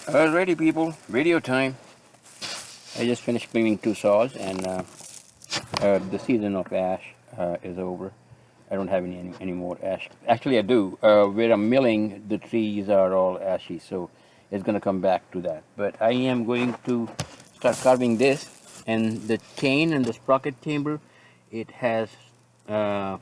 Alrighty, people, radio time. I just finished cleaning two saws, and the season of ash is over. I don't have any more ash. Actually, I do. Where I'm milling, the trees are all ashy, so it's going to come back to that. But I am going to start carving this, and the chain and the sprocket chamber, it has uh,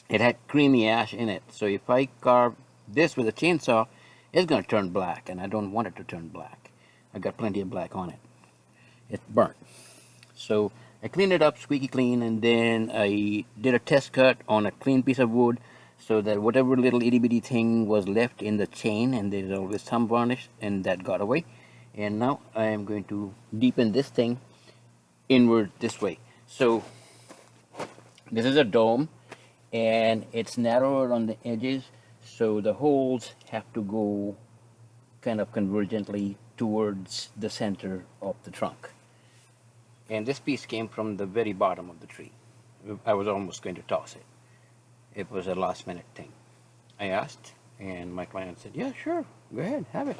it had creamy ash in it. So if I carve this with a chainsaw, it's going to turn black, and I don't want it to turn black. I got plenty of black on it. It's burnt. So I cleaned it up squeaky clean, and then I did a test cut on a clean piece of wood so that whatever little itty bitty thing was left in the chain, and there's always some varnish, and that got away. And now I am going to deepen this thing inward this way. So this is a dome, and it's narrower on the edges, so the holes have to go kind of convergently towards the center of the trunk. And this piece came from the very bottom of the tree. I was almost going to toss it. It was a last minute thing. I asked, and my client said, yeah, sure, go ahead, have it.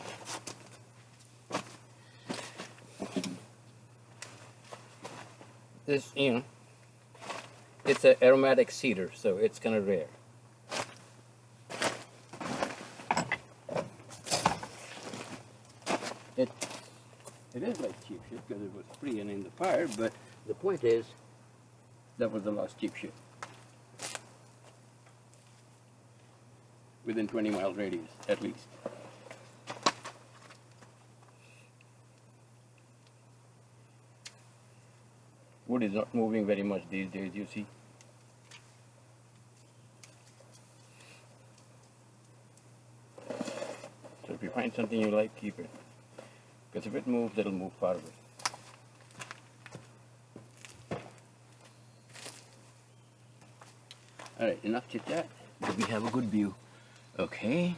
This, it's an aromatic cedar, so it's kind of rare. It is like cheap shit because it was free and in the fire, but the point is, that was the last cheap shit. Within 20-mile radius, at least. Wood is not moving very much these days, you see. So if you find something you like, keep it. Because if it moves, it'll move far away. Alright, enough chit chat. We have a good view. Okay.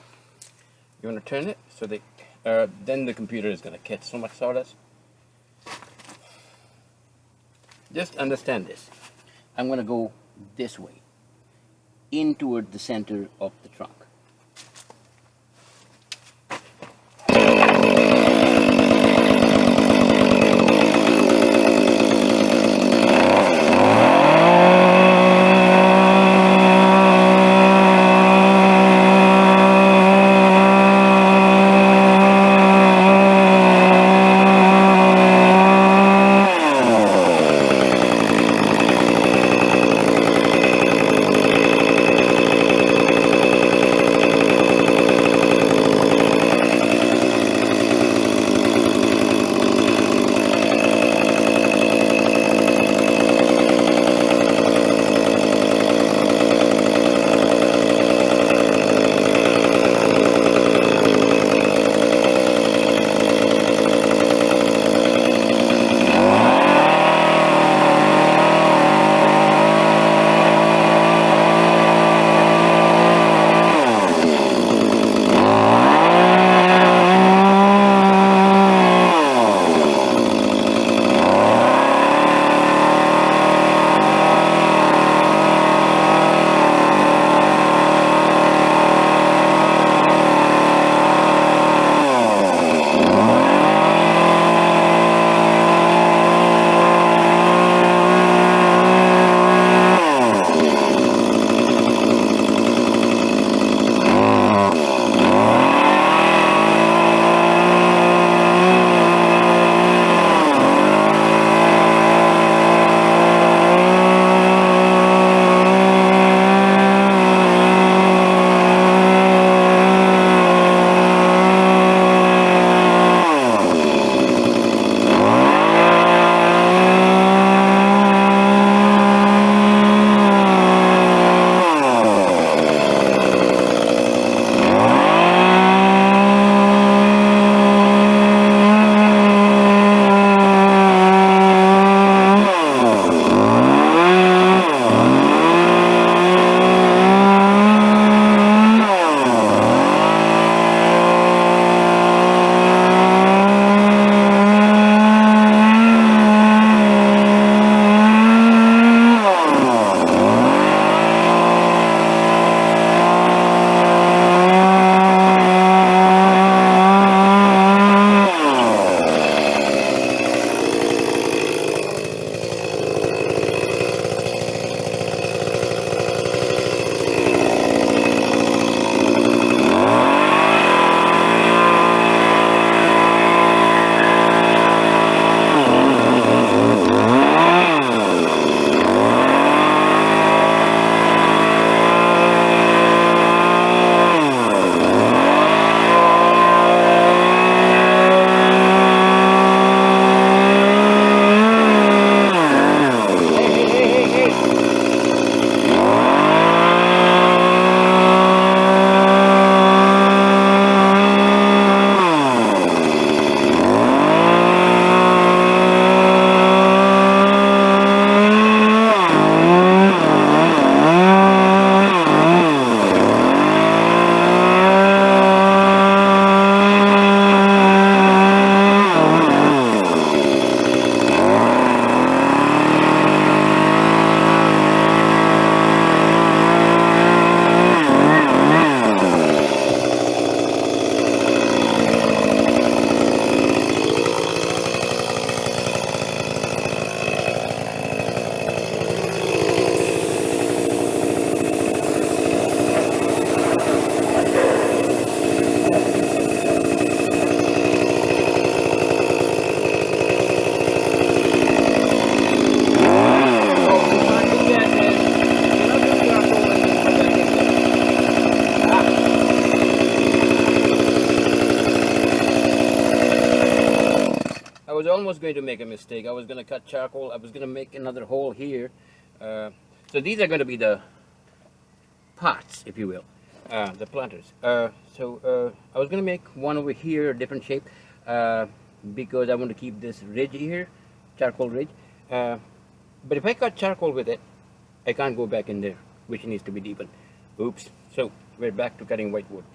You want to turn it so that then the computer is going to catch so much sawdust. Just understand this. I'm going to go this way, in toward the center of the trunk. almost going to make a mistake. I was going to cut charcoal. I was going to make another hole here. So these are going to be the pots, if you will, the planters. So I was going to make one over here, a different shape, because I want to keep this ridge here, charcoal ridge. But if I cut charcoal with it, I can't go back in there, which needs to be deepened. Oops. So we're back to cutting white wood.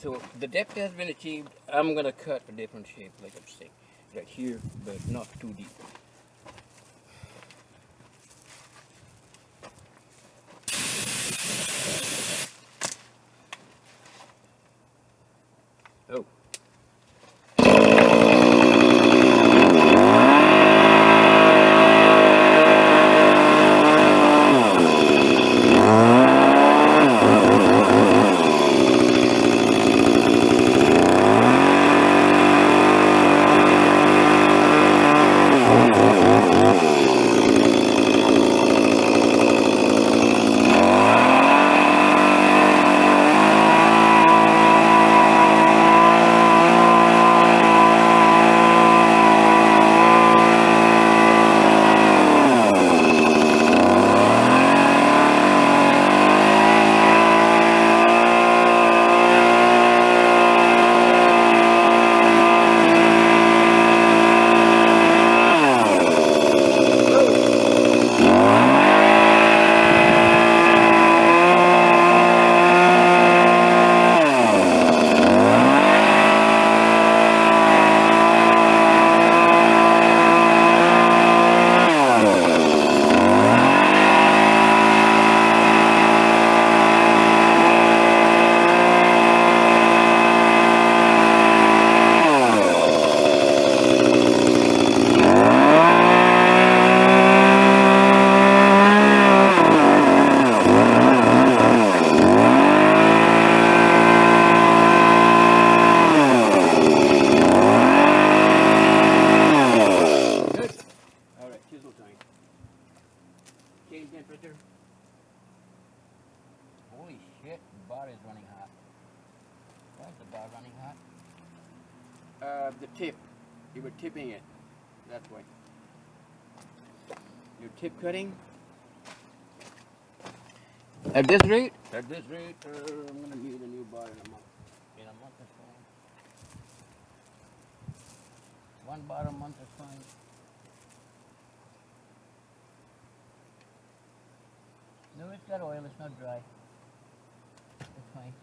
So the depth has been achieved. I'm gonna cut a different shape, like I'm saying, right here, but not too deep. Oh. Change temperature. Holy shit, the bar is running hot. Why is the bar running hot? The tip. You were tipping it. That's why. You're tip cutting. At this rate, I'm gonna need a new bar in a month. In a month is fine. One bar a month is fine. No, it's got oil, it's not dry. It's fine.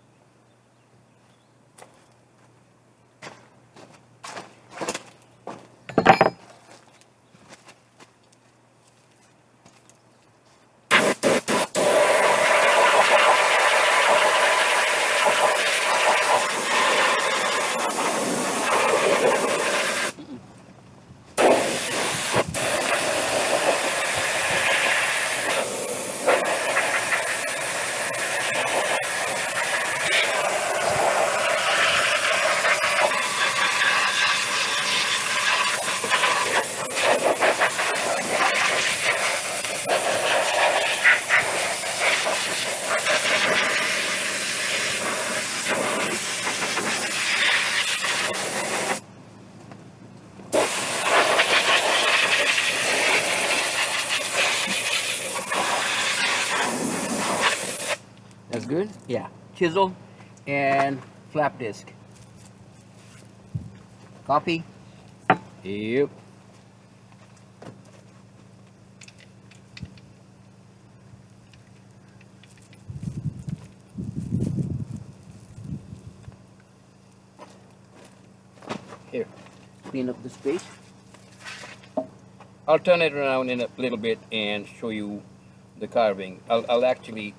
good? Yeah. Chisel and flap disc. Copy? Yep. Here, clean up the space. I'll turn it around in a little bit and show you the carving. I'll actually,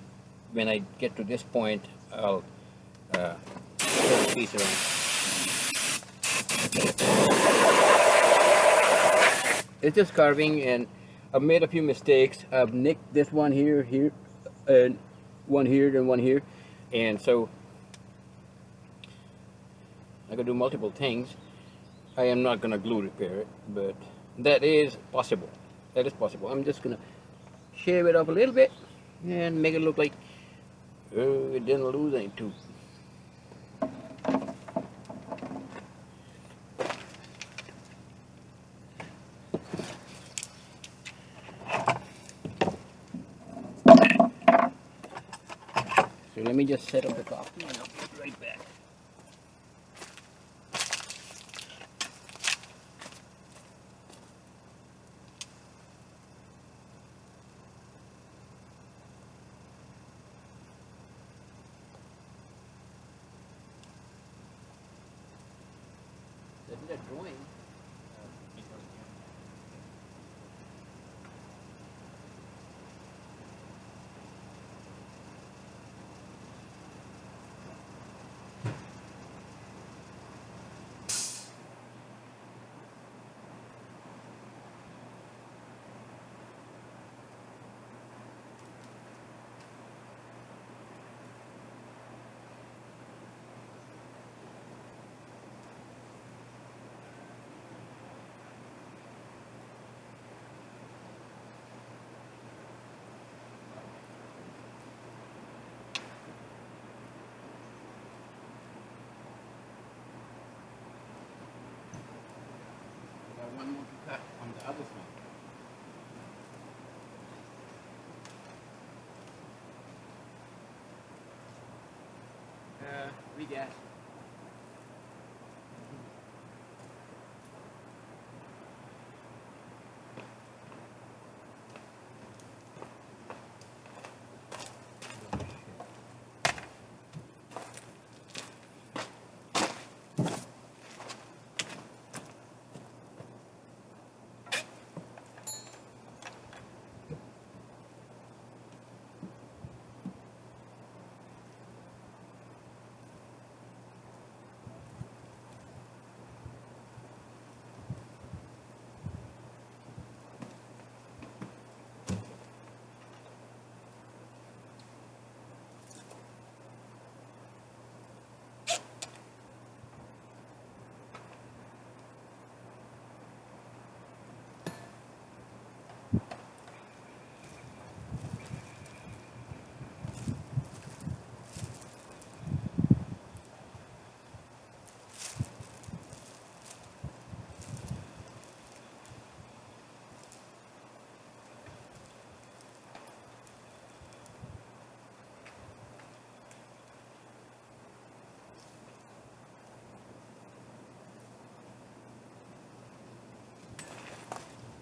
when I get to this point, I'll turn the piece around. It's just carving, and I've made a few mistakes. I've nicked this one here, and one here, and one here, and so I could do multiple things. I am not gonna glue repair it, but that is possible. That is possible. I'm just gonna shave it up a little bit and make it look like it didn't lose any tooth. So let me just set up the coffee and I'll be right back. That drawing. One more to cut on the other side. Regas.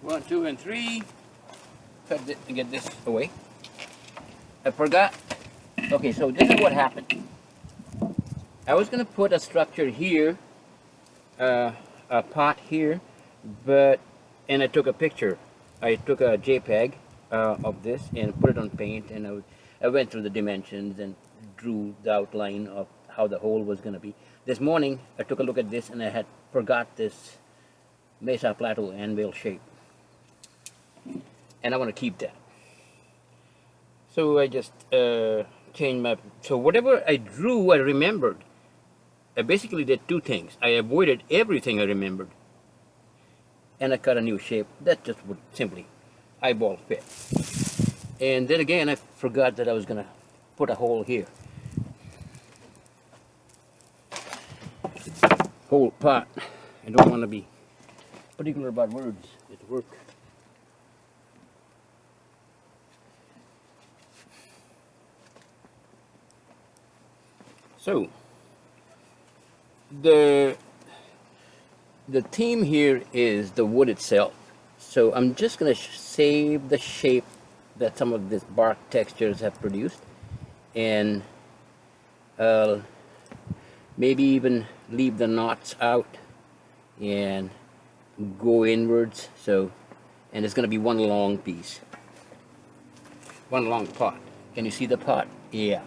One, two, and three. Cut it and get this away. I forgot. Okay, so this is what happened. I was gonna put a structure here, a pot here, and I took a picture. I took a JPEG of this and put it on paint, and I went through the dimensions and drew the outline of how the hole was gonna be. This morning, I took a look at this and I had forgot this Mesa Plateau anvil shape. And I want to keep that. So I just changed my, so whatever I drew, I remembered. I basically did two things. I avoided everything I remembered. And I cut a new shape. That just would simply eyeball fit. And then again, I forgot that I was going to put a hole here. Whole pot. I don't want to be particular about words at work. So the theme here is the wood itself. So I'm just going to save the shape that some of these bark textures have produced, and maybe even leave the knots out and go inwards. So, and it's going to be one long piece, one long pot. Can you see the pot? Yeah.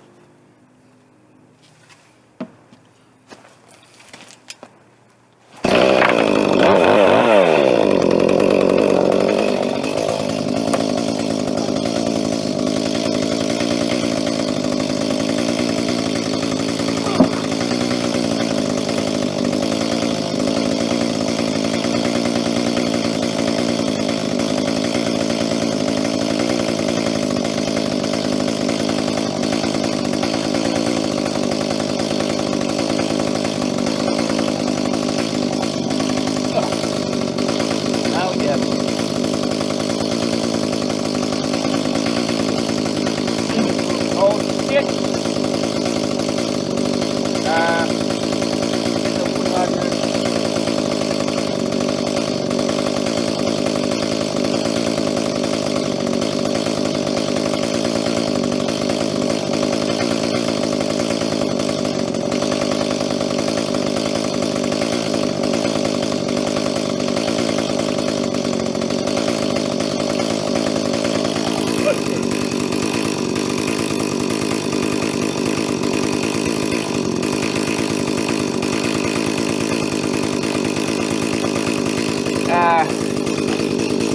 Now we have oh shit. Get the wood hardener.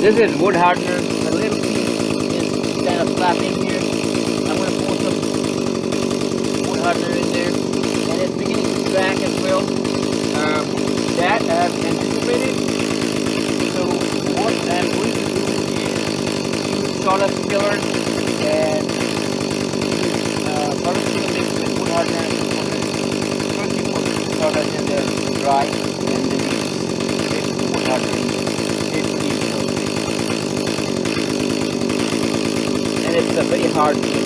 This is wood hardener. The little piece is kind of flapping here. I'm going to pour some wood hardener in there, and it's beginning to crack as well. That I have anticipated. So what I'm going to do is use sawdust filler and sawdust filler mixed with wood hardener. First you put sawdust in there to dry, and then you mix the wood hardener in there. And it's a very hard thing.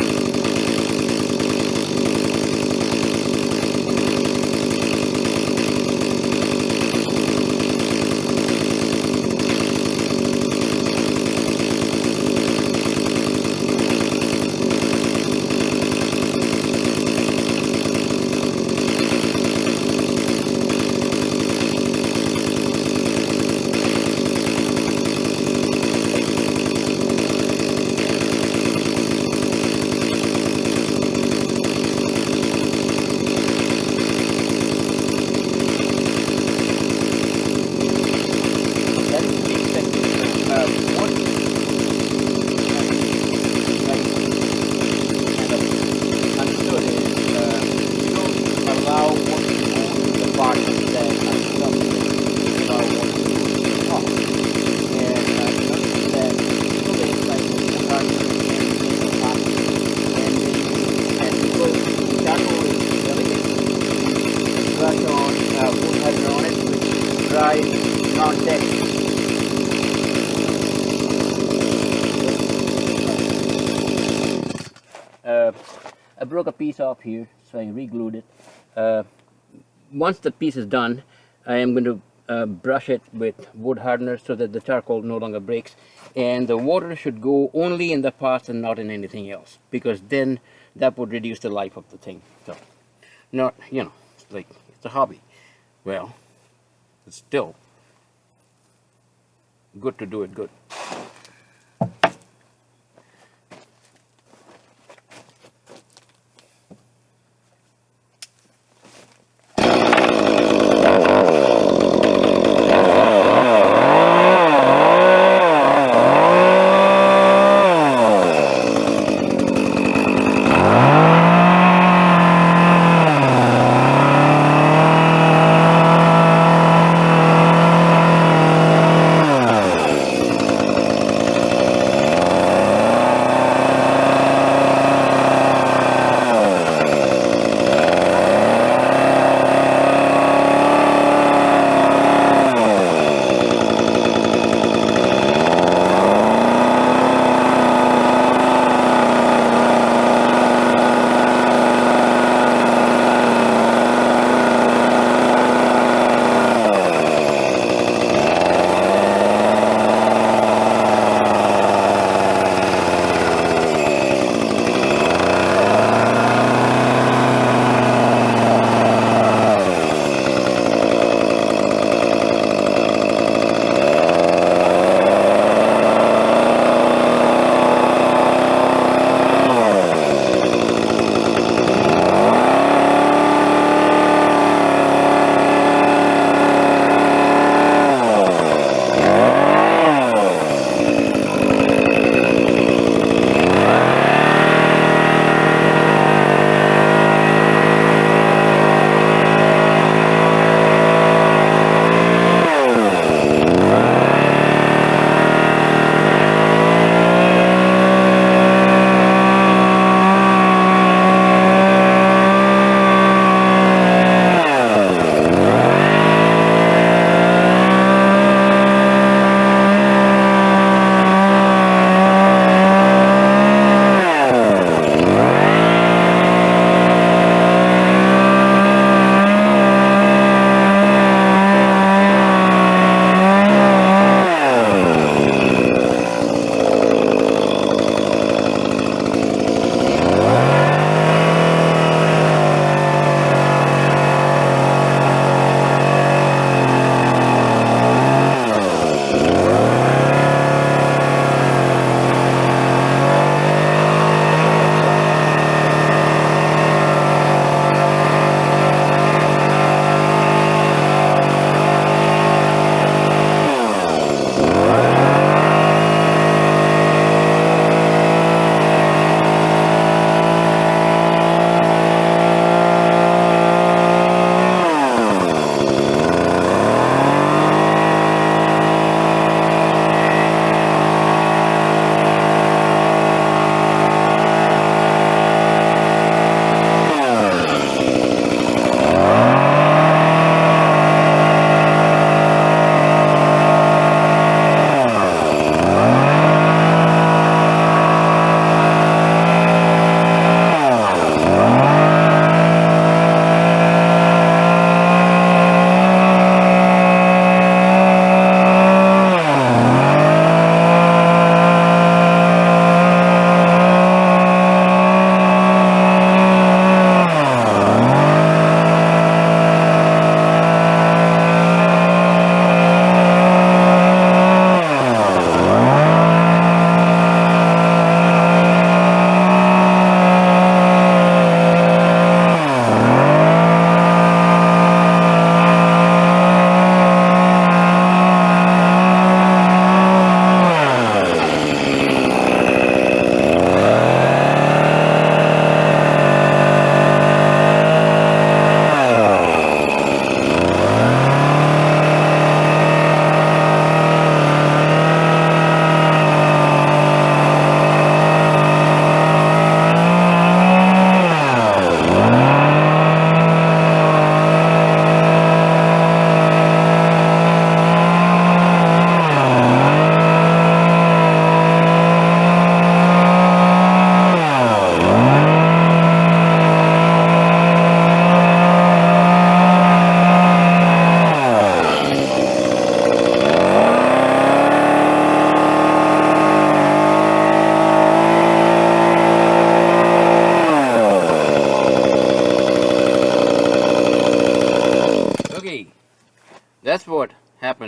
I broke a piece off here, so I re-glued it. Once the piece is done, I am going to brush it with wood hardener so that the charcoal no longer breaks, and the water should go only in the pots and not in anything else, because then that would reduce the life of the thing. So, not, you know, like, it's a hobby. Well, it's still good to do it good.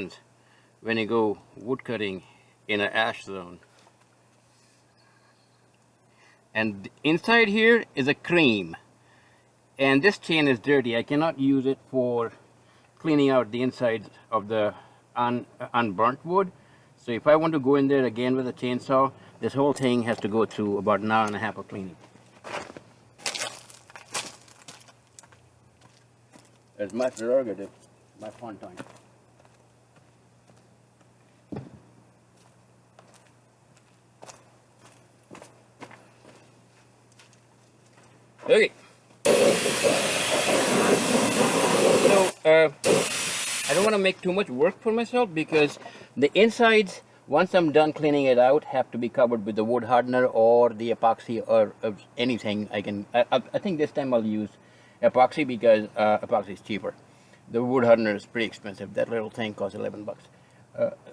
happens when you go wood cutting in an ash zone. And inside here is a cream, and this chain is dirty. I cannot use it for cleaning out the inside of the unburnt wood. So if I want to go in there again with a chainsaw, this whole thing has to go through about an hour and a half of cleaning. It's my prerogative, my fun time. Okay. So, I don't want to make too much work for myself, because the insides, once I'm done cleaning it out, have to be covered with the wood hardener or the epoxy or anything. I think this time I'll use epoxy, because epoxy is cheaper. The wood hardener is pretty expensive. That little thing costs 11 bucks.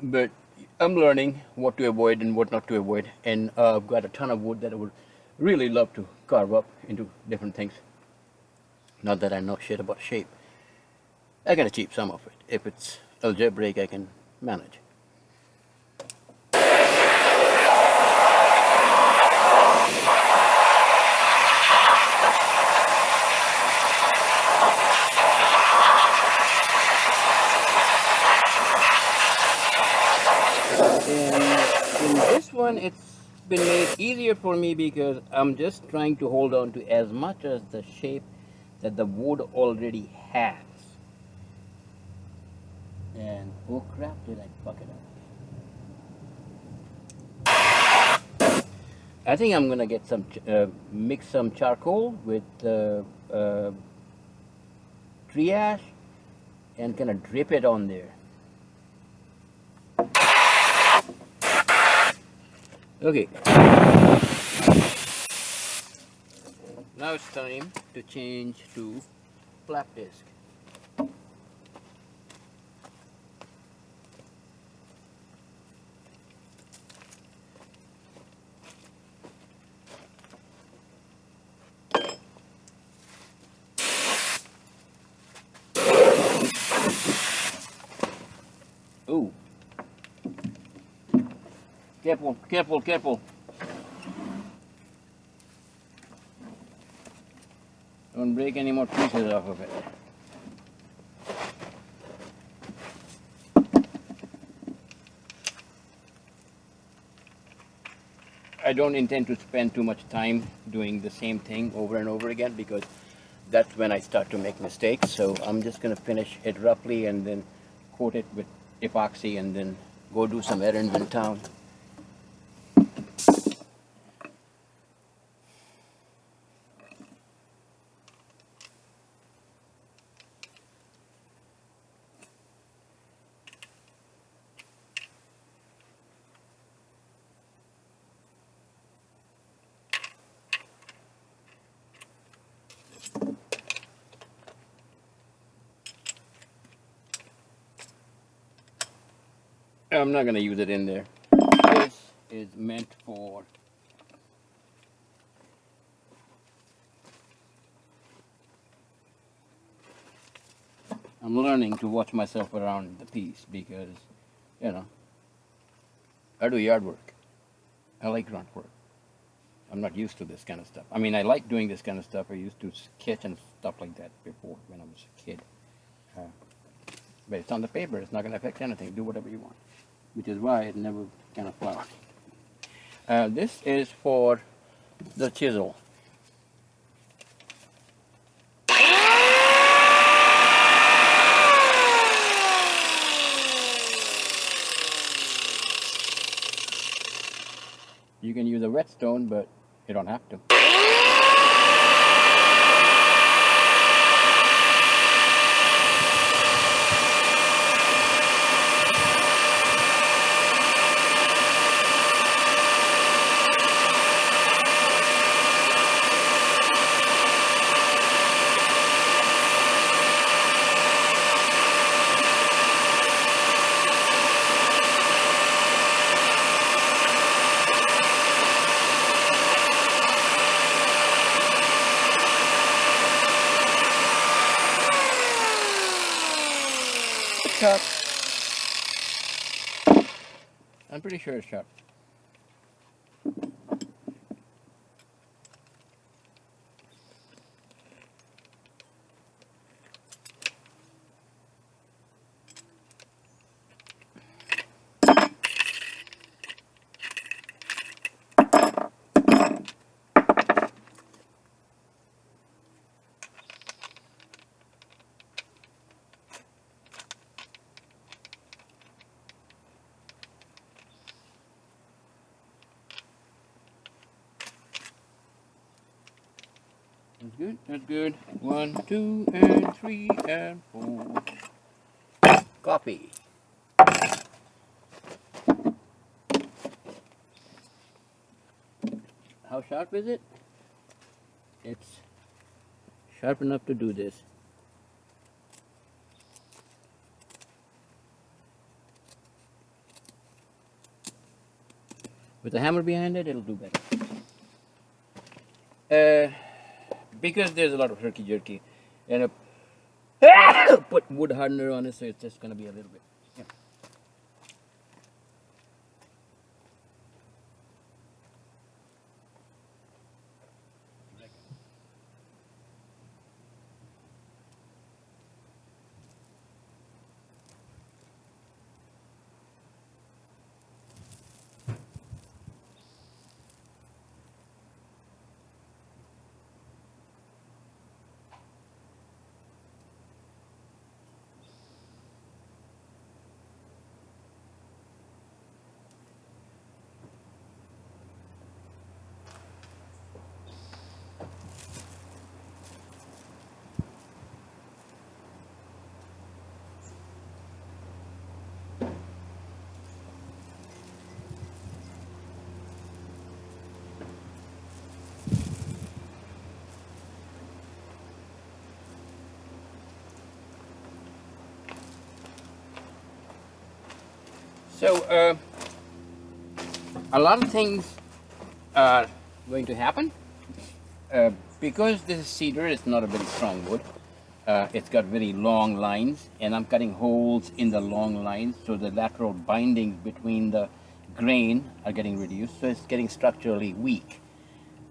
But I'm learning what to avoid and what not to avoid, and I've got a ton of wood that I would really love to carve up into different things. Not that I know shit about shape. I gotta keep some of it. If it's algebraic, I can manage. And in this one, it's been made easier for me because I'm just trying to hold on to as much as the shape that the wood already has. And oh crap, did I fuck it up? I think I'm gonna get some, mix some charcoal with tree ash and kind of drip it on there. Okay. Now it's time to change to flap disc. Ooh. Careful, careful, careful. Don't break any more pieces off of it. I don't intend to spend too much time doing the same thing over and over again, because that's when I start to make mistakes. So I'm just going to finish it roughly and then coat it with epoxy and then go do some errands in town. I'm not going to use it in there. This is meant for I'm learning to watch myself around the piece, because, you know, I do yard work. I like grunt work. I'm not used to this kind of stuff. I mean, I like doing this kind of stuff. I used to sketch and stuff like that before when I was a kid. But it's on the paper. It's not going to affect anything. Do whatever you want. Which is why it never kind of flowered. This is for the chisel. You can use a whetstone, but you don't have to. pretty sure it's sharp. That's good, that's good. 1, 2, and 3, and 4. Copy. How sharp is it? It's sharp enough to do this. With a hammer behind it, it'll do better. Because there's a lot of herky jerky, and put wood hardener on it, so it's just gonna be a little bit. Yeah. So a lot of things are going to happen because this is cedar. It's not a very strong wood. It's got very long lines, and I'm cutting holes in the long lines, so the lateral bindings between the grain are getting reduced, so it's getting structurally weak.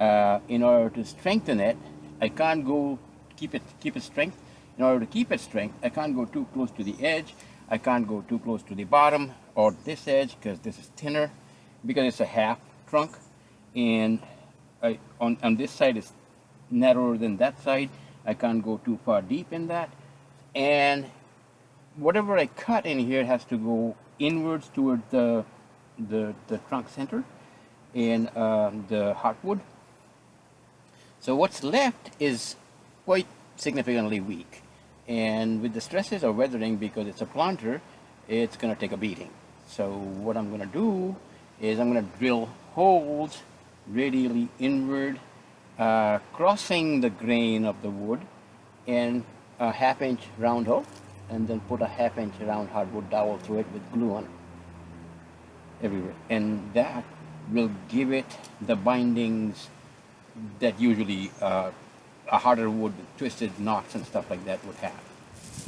In order to strengthen it, I can't go keep it strength. In order to keep it strength, I can't go too close to the edge. I can't go too close to the bottom or this edge, because this is thinner, because it's a half trunk, and on this side is narrower than that side. I can't go too far deep in that, and whatever I cut in here has to go inwards toward the trunk center and the heartwood. So what's left is quite significantly weak, and with the stresses of weathering, because it's a planter, it's going to take a beating. So what I'm going to do is I'm going to drill holes radially inward, crossing the grain of the wood, and a 1/2 inch round hole, and then put a 1/2 inch round hardwood dowel through it with glue on it everywhere, and that will give it the bindings that usually a harder wood with twisted knots and stuff like that would have,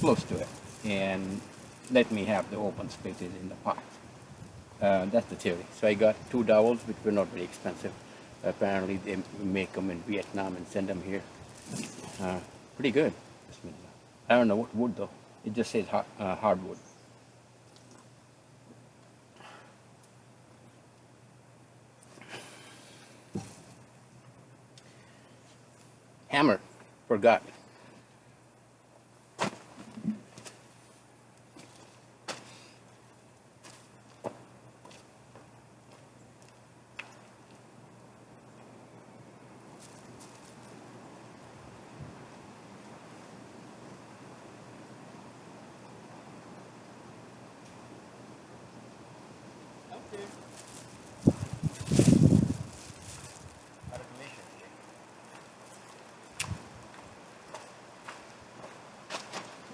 close to it, and let me have the open spaces in the pot. That's the theory. So I got 2 dowels, which were not very expensive. Apparently they make them in Vietnam and send them here. Pretty good. I don't know what wood though. It just says hardwood. Hammer, forgot.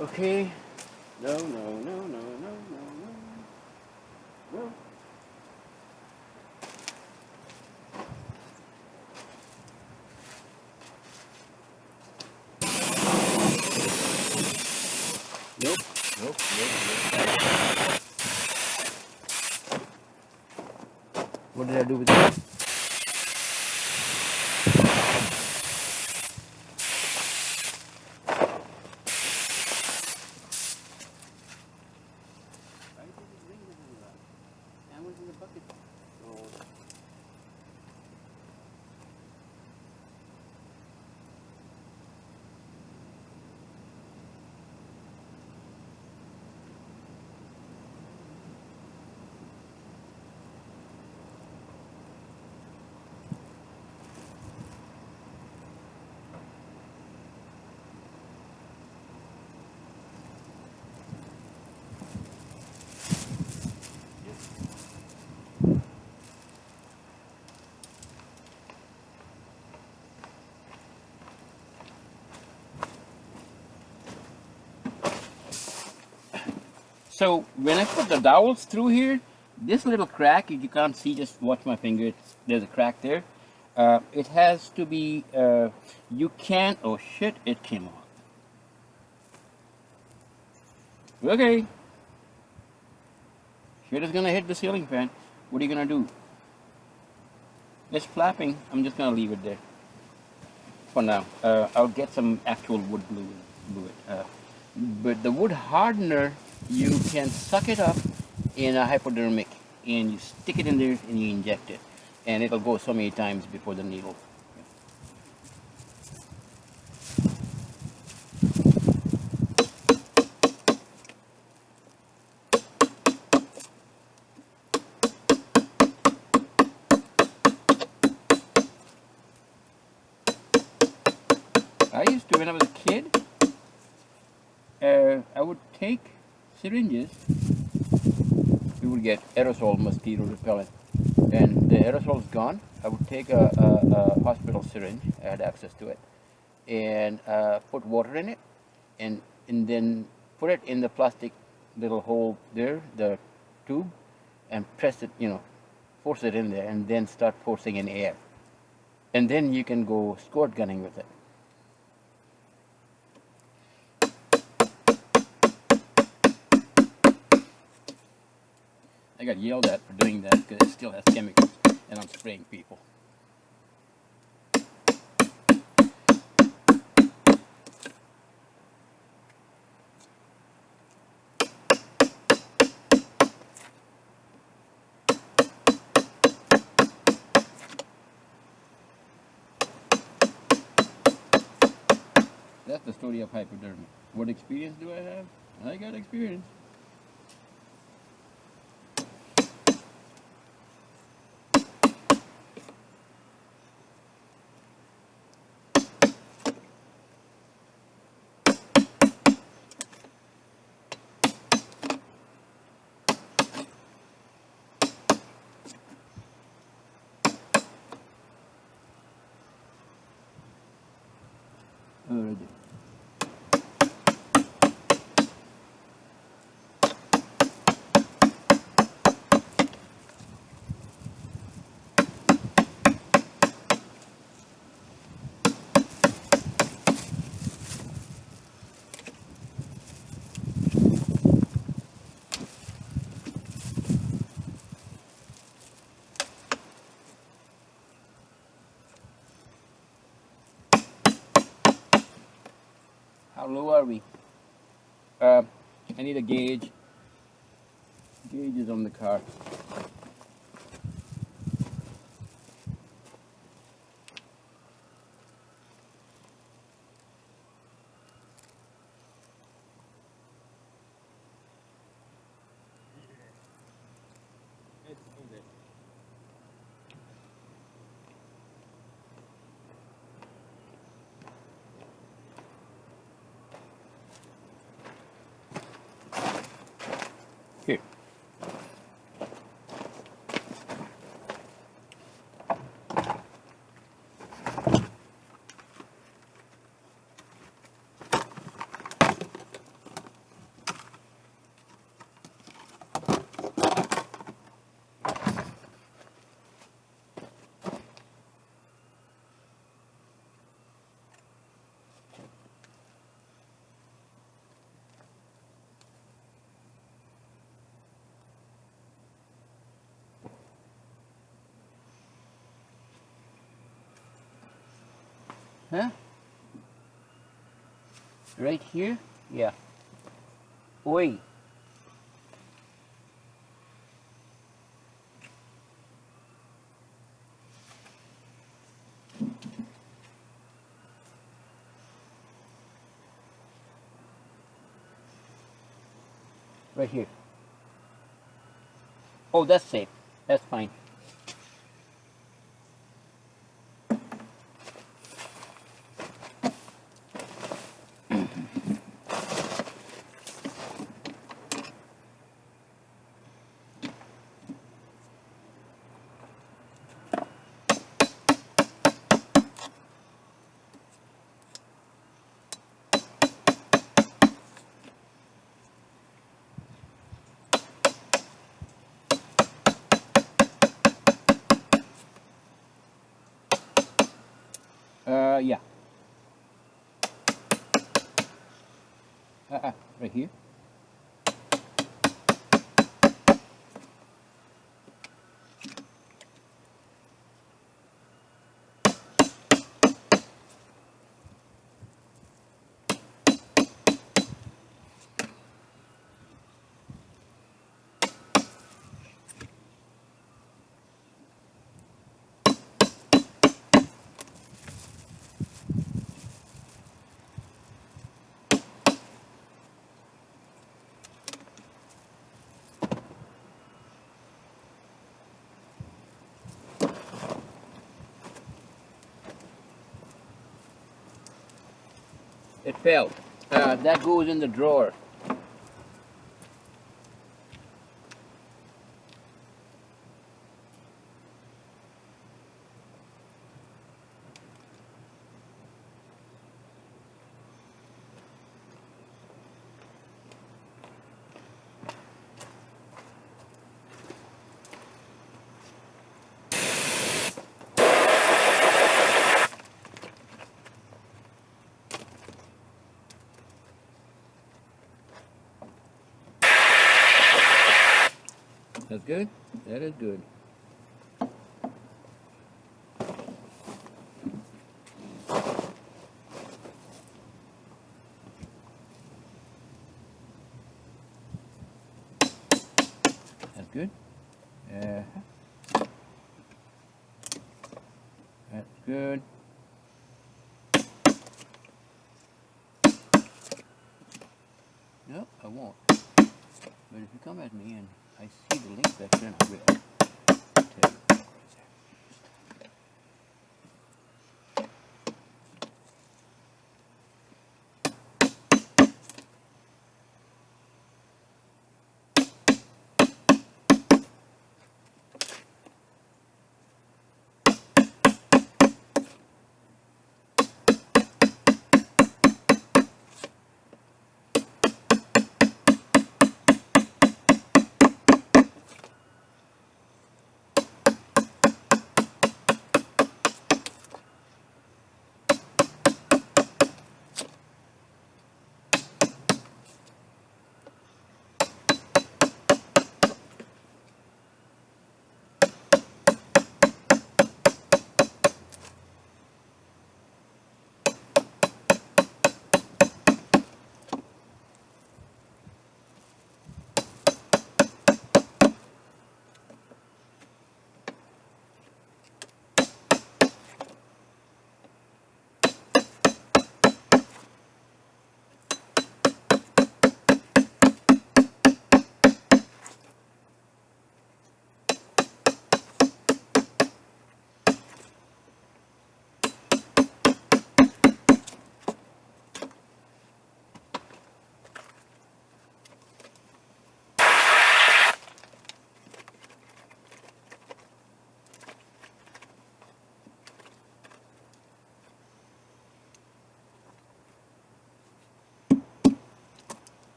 Okay. No, no, no, no, no, no, no. No. Nope, nope, nope, nope. gotta do with it. So when I put the dowels through here, this little crack, if you can't see, just watch my finger, there's a crack there. It has to be, you can't, oh shit, it came off. Okay. Shit is gonna hit the ceiling fan. What are you gonna do? It's flapping, I'm just gonna leave it there for now. I'll get some actual wood glue it. But the wood hardener, you can suck it up in a hypodermic and you stick it in there and you inject it. And it'll go so many times before the needle. I used to, when I was a kid, I would take syringes. We would get aerosol mosquito repellent, and the aerosol's gone. I would take a hospital syringe. I had access to it, and put water in it, and then put it in the plastic little hole there, the tube, and press it, force it in there, and then start forcing in air, and then you can go squirt gunning with it. I got yelled at for doing that because it still has chemicals and I'm spraying people. That's the story of hypodermic. What experience do I have? I got experience. Alrighty. How low are we? I need a gauge. Gauge is on the car. Here. Huh? Right here? Yeah. Oi. Right here. Oh, that's safe. That's fine. Yeah. Right here. It fell. That goes in the drawer. That's good? That is good. That's good. That's good. No, I won't. But if you come at me and I see the link section, I will tell you.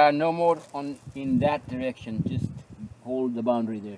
No more on in that direction. Just hold the boundary there.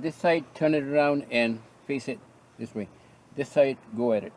This side, turn it around and face it this way. This side, go at it.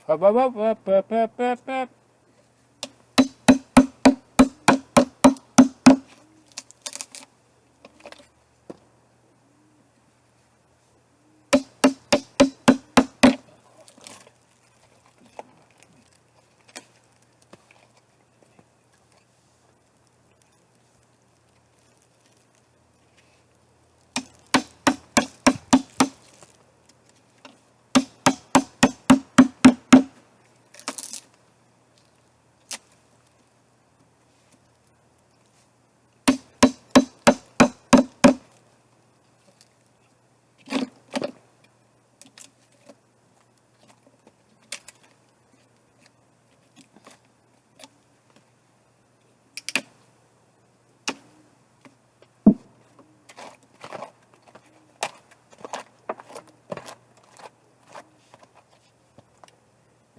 Up, up, up, up, up, up, up, up.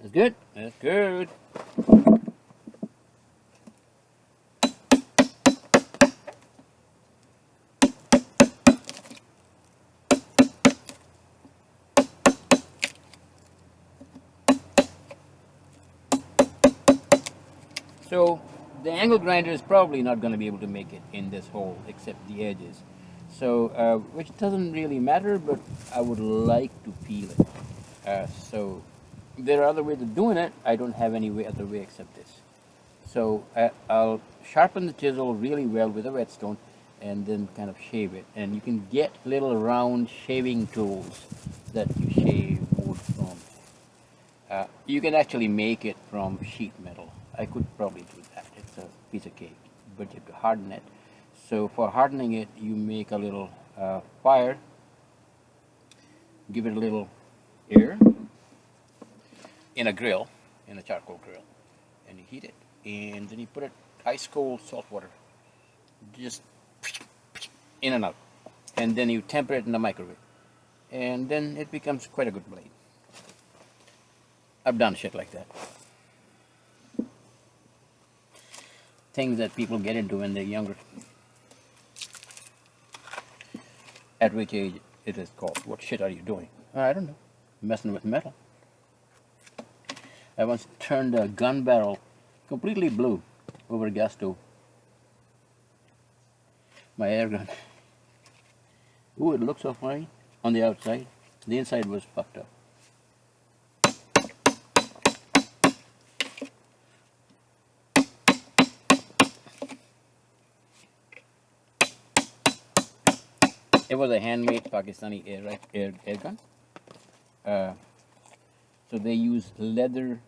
That's good. That's good. So the angle grinder is probably not going to be able to make it in this hole except the edges. So, which doesn't really matter, but I would like to feel it. So there are other ways of doing it. I don't have any other way except this. So I'll sharpen the chisel really well with a whetstone and then kind of shave it. And you can get little round shaving tools that you shave wood from. You can actually make it from sheet metal. I could probably do that. It's a piece of cake, but you have to harden it. So for hardening it, you make a little fire, give it a little air in a grill, in a charcoal grill, and you heat it. And then you put it ice cold salt water just in and out, and then you temper it in the microwave, and then it becomes quite a good blade. I've done shit like that. Things that people get into when they're younger. At which age it is called, what shit are you doing? I don't know. Messing with metal. I once turned a gun barrel completely blue over a gas stove. My air gun. Ooh, it looked so fine on the outside. The inside was fucked up. It was a handmade Pakistani air gun. So they use leather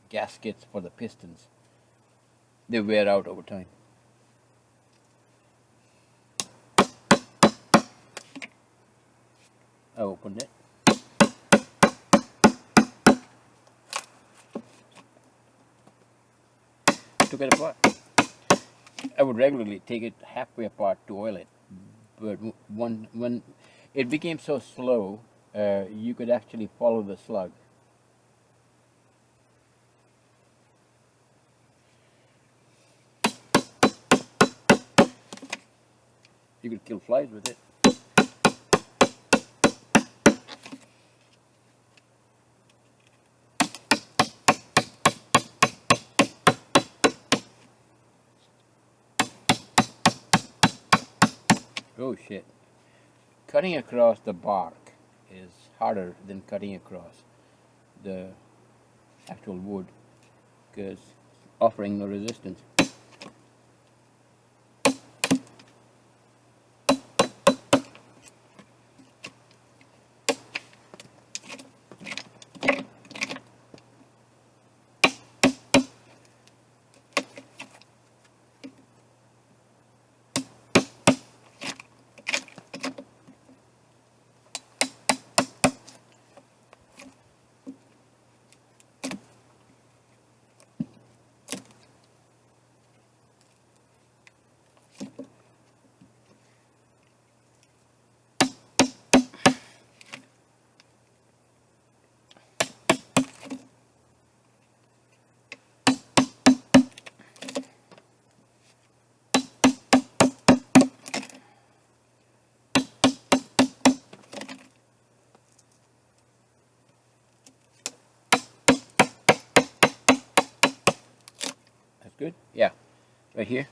gaskets for the pistons. They wear out over time. I opened it. Took it apart. I would regularly take it halfway apart to oil it, but when it became so slow, you could actually follow the slug. You could kill flies with it. Oh shit. Cutting across the bark is harder than cutting across the actual wood, because offering no resistance. Good? Yeah. Right here.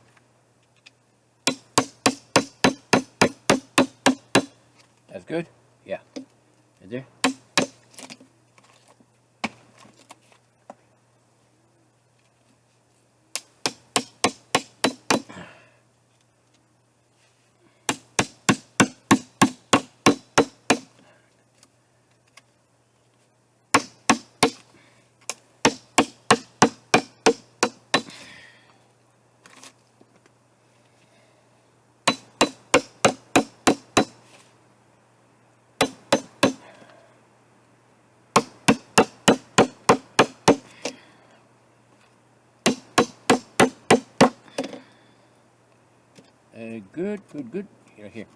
That's good? Yeah. Right there. Good, good, good. Here.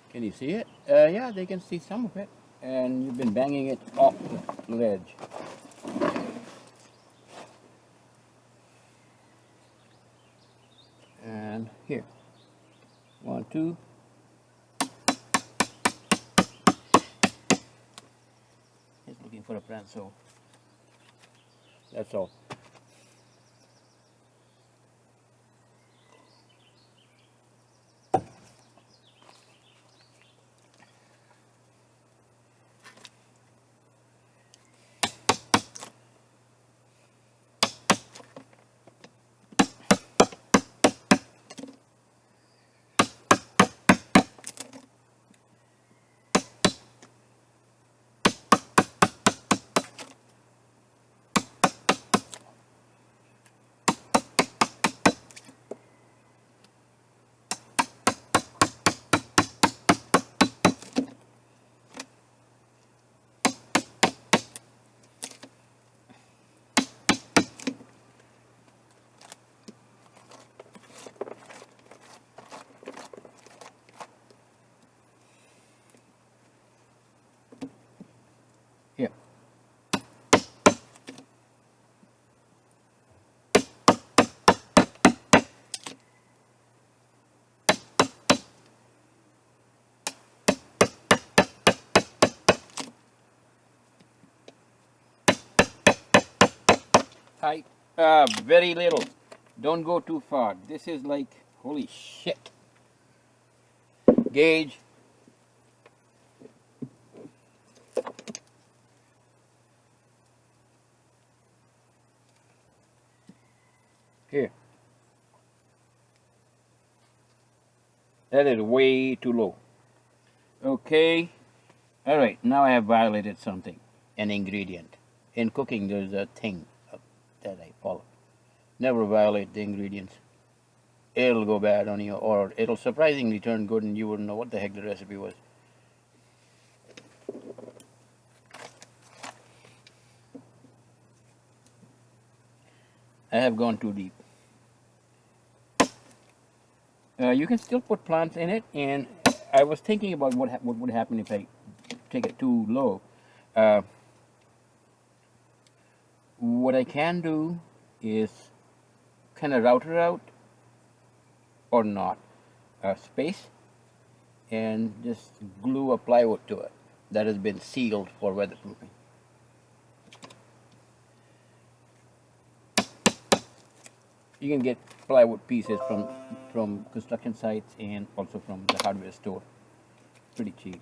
Can you see it? Yeah, they can see some of it. And you've been banging it off the ledge. And here. 1, 2. He's looking for a pranzo. That's all. height? Very little. Don't go too far. This is like, holy shit. Gauge. Here. That is way too low. Okay. All right. Now I have violated something. An ingredient. In cooking, there's a thing that I follow. Never violate the ingredients. It'll go bad on you, or it'll surprisingly turn good and you wouldn't know what the heck the recipe was. I have gone too deep. You can still put plants in it, and I was thinking about what would happen if I take it too low. What I can do is kind of route it out, or not, space, and just glue a plywood to it that has been sealed for weatherproofing. You can get plywood pieces from construction sites and also from the hardware store. Pretty cheap.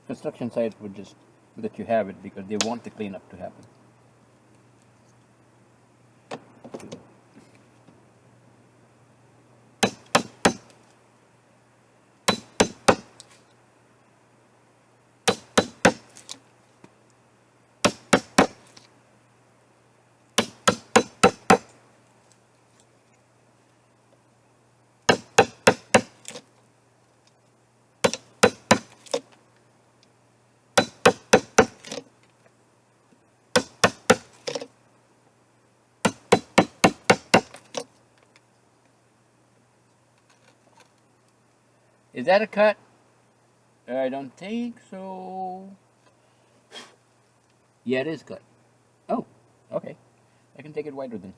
Construction sites would just let you have it because they want the cleanup to happen. Is that a cut? I don't think so. Yeah, it is cut. Oh, okay. I can take it wider then.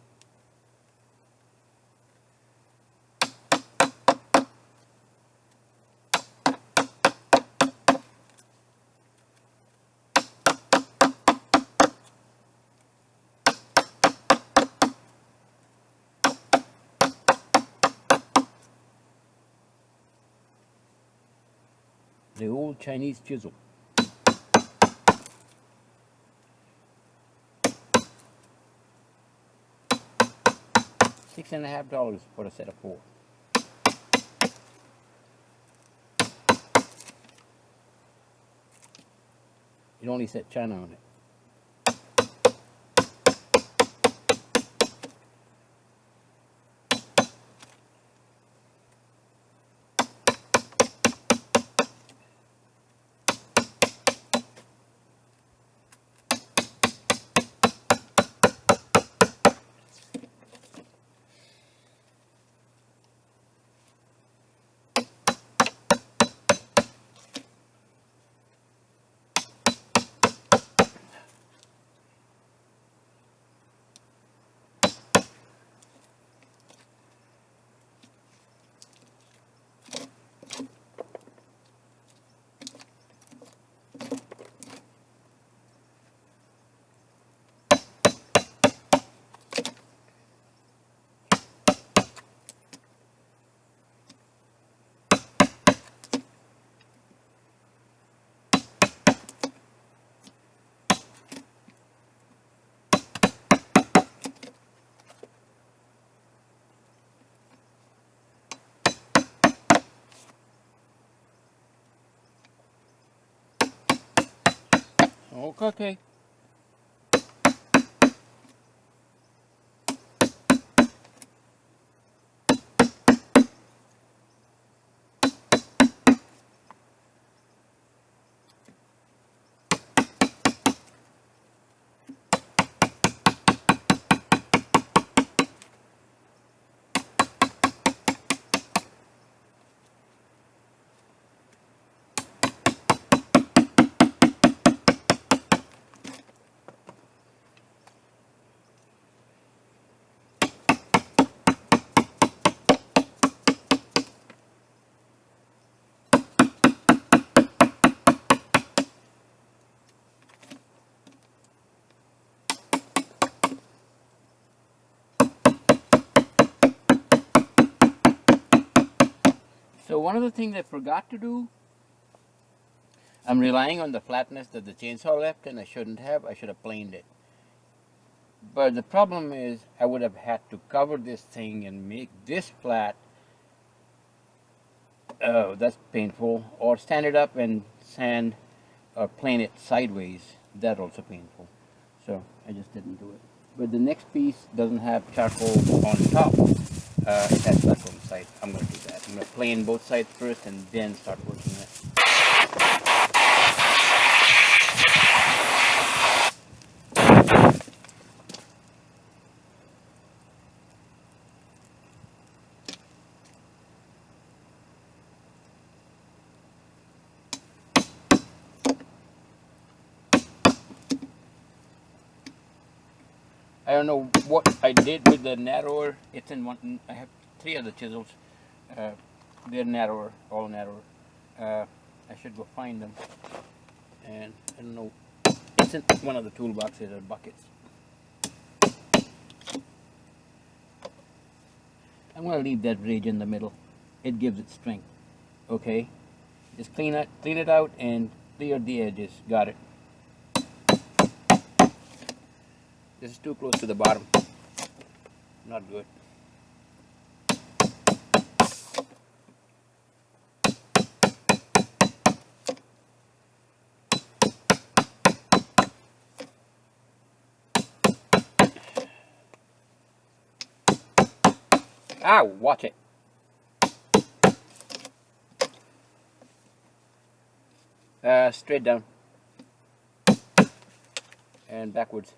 The old Chinese chisel. $6.50 for a set of 4. It only said China on it. Okay. So one of the things I forgot to do, I'm relying on the flatness that the chainsaw left, and I shouldn't have. I should have planed it. But the problem is I would have had to cover this thing and make this flat. Oh, that's painful. Or stand it up and sand or plane it sideways. That's also painful. So I just didn't do it. But the next piece doesn't have charcoal on top. It has charcoal on the side. I'm going to do that. I'm going to plane both sides first and then start working it. I don't know what I did with the narrower. It's in one. I have 3 other chisels. They're narrower, all narrower. I should go find them. And I don't know. It's in one of the toolboxes or buckets. I'm going to leave that ridge in the middle. It gives it strength. Okay. Just clean it out and clear the edges. Got it. This is too close to the bottom. Not good. Ow, watch it. Straight down. And backwards.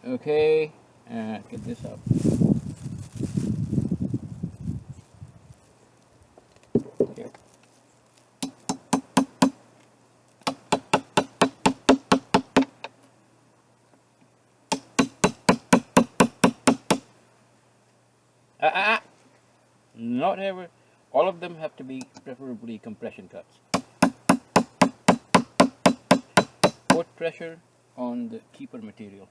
Okay, get this up. Here. Not ever. All of them have to be preferably compression cuts. Put pressure on the keeper material.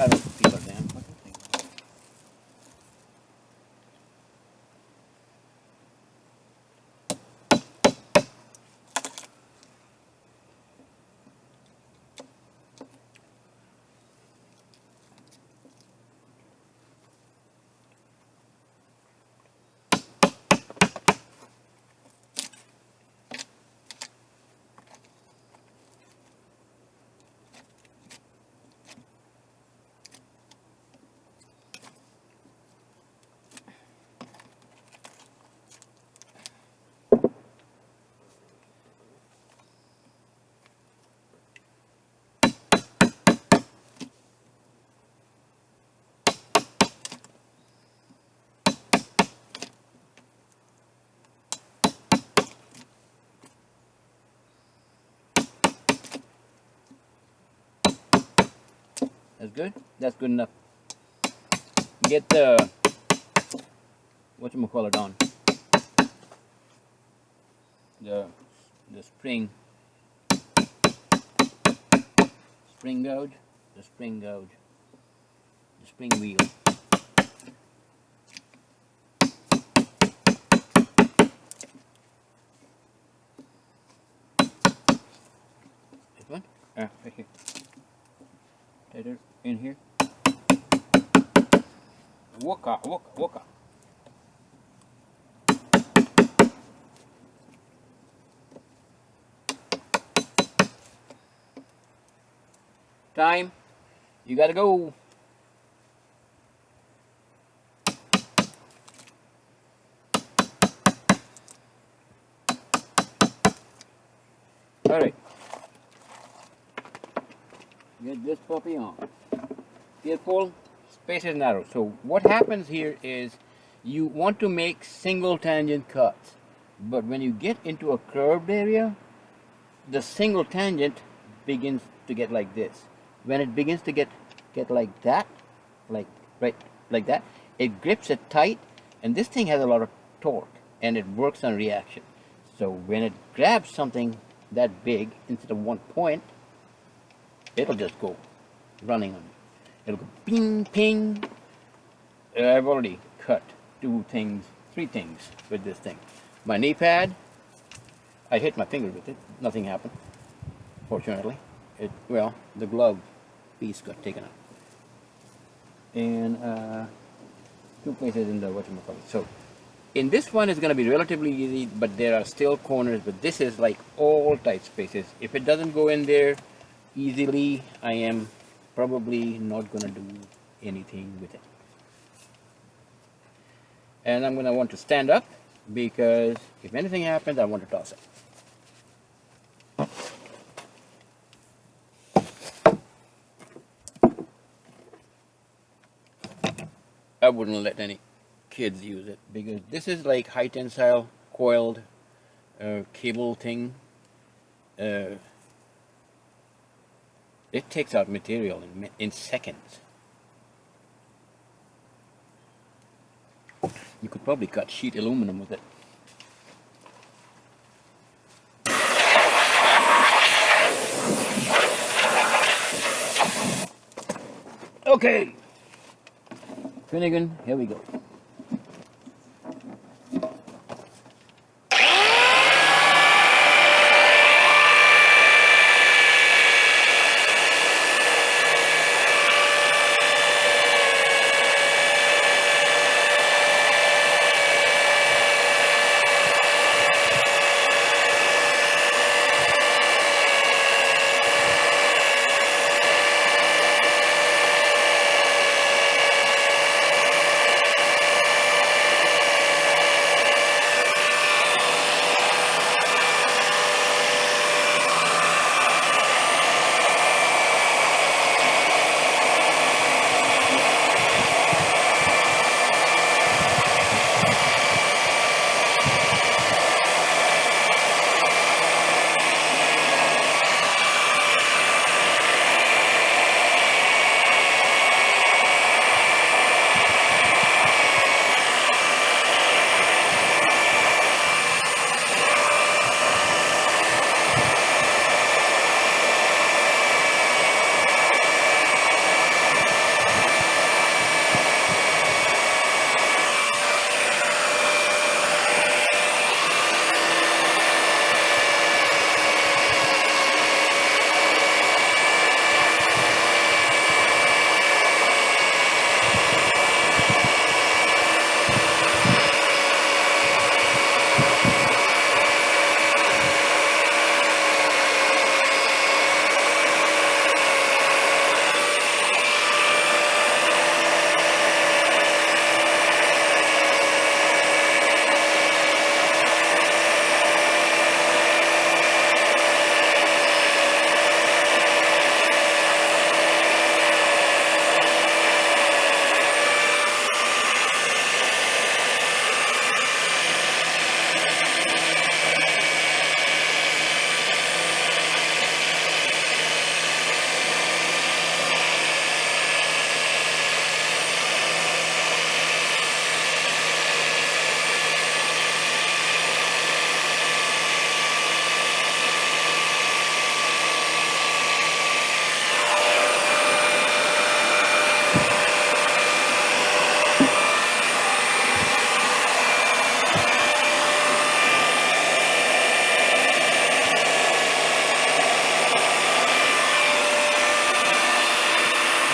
I don't feel a damn fucking thing. That's good? That's good enough. Get the, whatchamacallit on. The spring gauge, the spring wheel. This one? Right here. Tighter in here. Waka. Time. You gotta go. Alright. Get this puppy on. Careful. Space is narrow. So what happens here is you want to make single tangent cuts. But when you get into a curved area, the single tangent begins to get like this. When it begins to get like that, like that, it grips it tight, and this thing has a lot of torque and it works on reaction. So when it grabs something that big, instead of one point, it'll just go running on it. It'll go ping, ping. I've already cut 3 things with this thing. My knee pad, I hit my finger with it. Nothing happened, fortunately. Well, the glove piece got taken out. And 2 places in the whatchamacallit. So in this one it's going to be relatively easy, but there are still corners. But this is like all tight spaces. If it doesn't go in there easily, I am probably not going to do anything with it. And I'm going to want to stand up, because if anything happens, I want to toss it. I wouldn't let any kids use it, because this is like high tensile coiled cable thing. It takes out material in seconds. You could probably cut sheet aluminum with it. Okay, Finnegan, here we go.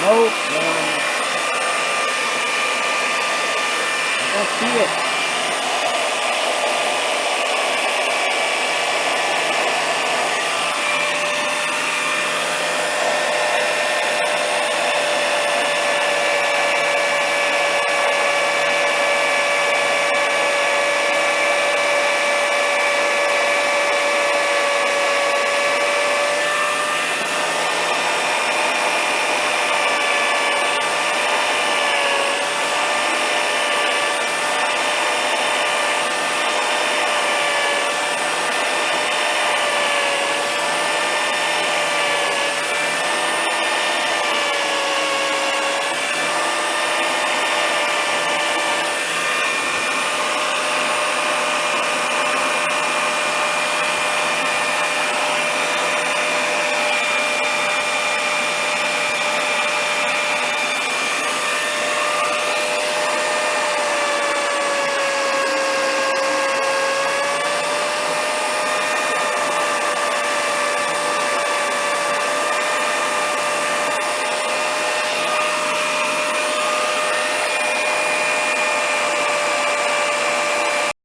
No, no, no, no. I don't see it.